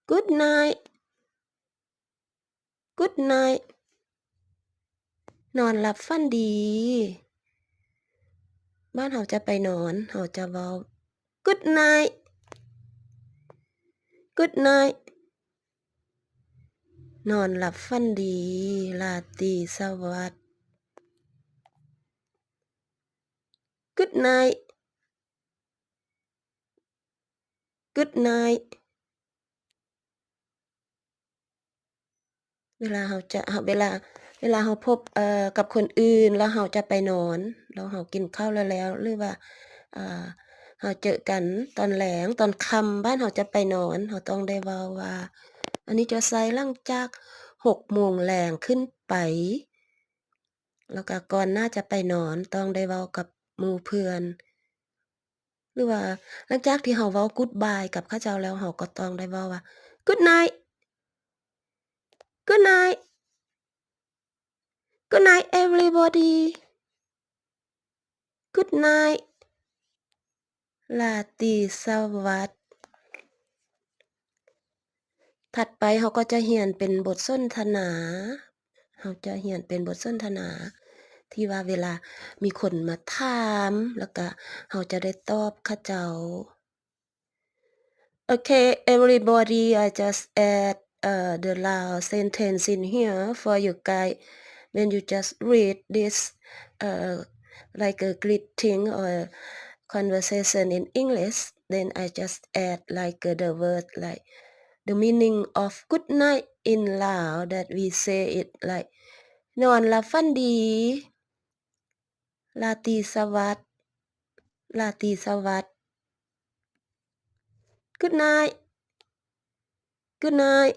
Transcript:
good night good night นอนหลับฝันดีบ้านเฮาจะไปนอนเฮาจะเว้า good night good night นอนหลับฝันดีราตรีสวัสดิ์ good night good night เวลาเฮาจะเวลาเฮาพบกับคนอื่นแล้วเฮาจะไปนอนแล้วเฮากินข้าวแล้วหรือว่าอ่าเฮาเจอกันตอนแลงตอนค่ำบ้านเฮาจะไปนอนเฮาต้องได้เว้าว่าอันนี้จะใส่หลังจาก6โมงแลงขึ้นไปแล้วก็ก่อนหน้าจะไปนอนต้องได้เว้ากับหมู่เพื่อนหรือว่าหลังจากที่เฮาเว้า goodbye กับเขาเจ้าแล้วเฮาก็ต้องได้เว้าว่า good night good night good night everybody good night ราตรีสวัสดิ์ถัดไปเราก็จะเรียนเป็นบทสนทนาเราจะเรียนเป็นบทสนทนาที่ว่าเวลามีคนมาถามแล้วก็เราจะได้ตอบเขาเจ้า Okay everybody I just add the last sentence in here for you guys when you just read this like a greeting or conversation in English then I just add like the word like the meaning of good night in Lao that we say it like นอนหลับฝันดีราตรีสวัสดิ์ราตรีสวัสดิ์ Good night Good night